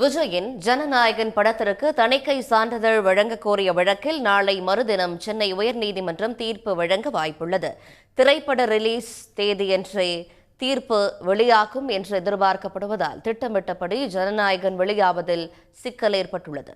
விஜயின் ஜனநாயகன் படத்திற்கு தணிக்கை சான்றிதழ் வழங்க கோரிய வழக்கில் நாளை மறுதினம் சென்னை உயர்நீதிமன்றம் தீர்ப்பு வழங்க வாய்ப்புள்ளது. திரைப்பட ரிலீஸ் தேதியன்றே தீர்ப்பு வெளியாகும் என்று எதிர்பார்க்கப்படுவதால் திட்டமிட்டபடி ஜனநாயகன் வெளியாவதில் சிக்கல் ஏற்பட்டுள்ளது.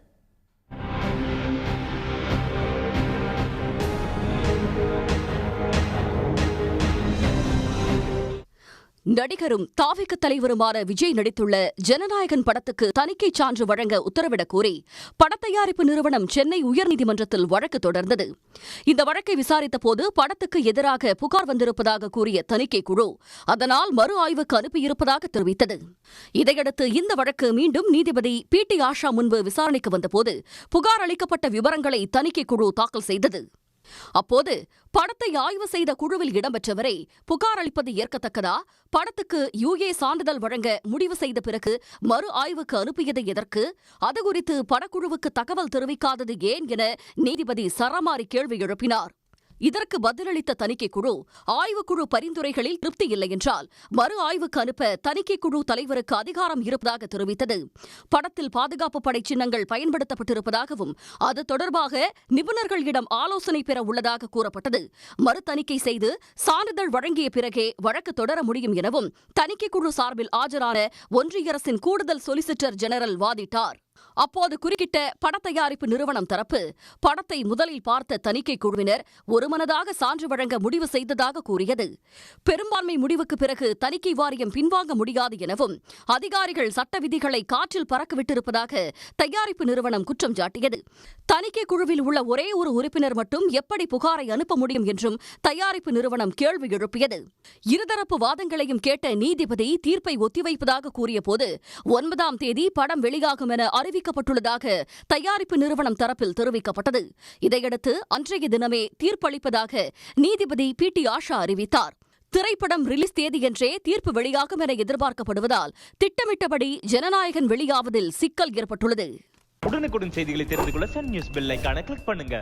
நடிகரும் தாவிக தலைவருமான விஜய் நடித்துள்ள ஜனநாயகன் படத்துக்கு தணிக்கை சான்று வழங்க உத்தரவிடக் கோரி படத்தயாரிப்பு நிறுவனம் சென்னை உயர்நீதிமன்றத்தில் வழக்கு தொடர்ந்தது. இந்த வழக்கை விசாரித்த போது படத்துக்கு எதிராக புகார் வந்திருப்பதாக கூறிய தணிக்கை குழு அதனால் மறு ஆய்வுக்கு அனுப்பியிருப்பதாக தெரிவித்தது. இதையடுத்து இந்த வழக்கு மீண்டும் நீதிபதி பி.டி. ஆஷா முன்பு விசாரணைக்கு வந்தபோது புகார் அளிக்கப்பட்ட விவரங்களை தணிக்கை குழு தாக்கல் செய்தது. அப்போது படத்தை ஆய்வு செய்த குழுவில் இடம்பெற்றவரை புகார் அளிப்பது ஏற்கத்தக்கதா, படத்துக்கு யுஏ சான்றிதழ் வழங்க முடிவு செய்த பிறகு மறு ஆய்வுக்கு அனுப்பியது எதற்கு, அது குறித்து படக்குழுவுக்கு தகவல் தெரிவிக்காதது ஏன் என நீதிபதி சரமாரி கேள்வி எழுப்பினார். இதற்கு பதிலளித்த தணிக்கை குழு ஆய்வுக்குழு பரிந்துரைகளில் திருப்தி இல்லை என்றால் மறு ஆய்வுக்கு அனுப்ப தணிக்கை குழு தலைவருக்கு அதிகாரம் இருப்பதாக தெரிவித்தது. படத்தில் பாதுகாப்பு படை சின்னங்கள் பயன்படுத்தப்பட்டிருப்பதாகவும் அது தொடர்பாக நிபுணர்களிடம் ஆலோசனை பெற உள்ளதாக கூறப்பட்டது. மறு தணிக்கை செய்து சான்றிதழ் வழங்கிய பிறகே வழக்கு தொடர முடியும் எனவும் தணிக்கை குழு சார்பில் ஆஜரான ஒன்றிய அரசின் கூடுதல் சொலிசிட்டர் ஜெனரல் வாதிட்டார். அப்போது குறுக்கிட்ட படத்தயாரிப்பு நிறுவனம் தரப்பு படத்தை முதலில் பார்த்த தணிக்கை குழுவினர் ஒருமனதாக சான்று வழங்க முடிவு செய்ததாக கூறியது. பெரும்பான்மை முடிவுக்கு பிறகு தணிக்கை வாரியம் பின்வாங்க முடியாது எனவும் அதிகாரிகள் சட்ட விதிகளை காற்றில் பறக்கவிட்டிருப்பதாக தயாரிப்பு நிறுவனம் குற்றம் சாட்டியது. தணிக்கை குழுவில் உள்ள ஒரே ஒரு உறுப்பினர் மட்டும் எப்படி புகாரை அனுப்ப முடியும் என்றும் தயாரிப்பு நிறுவனம் கேள்வி எழுப்பியது. இருதரப்பு வாதங்களையும் கேட்ட நீதிபதி தீர்ப்பை ஒத்திவைப்பதாக கூறியபோது 9ஆம் தேதி படம் வெளியாகும் என அறிவிக்கப்பட்டுள்ளதாக தயாரிப்பு நிறுவனம் தரப்பில் தெரிவிக்கப்பட்டது. இதையடுத்து அன்றைய தினமே தீர்ப்பளிப்பதாக நீதிபதி பி.டி. ஆஷா அறிவித்தார். திரைப்படம் ரிலீஸ் தேதியன்றே தீர்ப்பு வெளியாகும் என எதிர்பார்க்கப்படுவதால் திட்டமிட்டபடி ஜனநாயகன் வெளியாவதில் சிக்கல் ஏற்பட்டுள்ளது. உடனுக்குடன் செய்திகளை தெரிந்து கொள்ள சன் நியூஸ் பெல் ஐகானை கிளிக் பண்ணுங்க.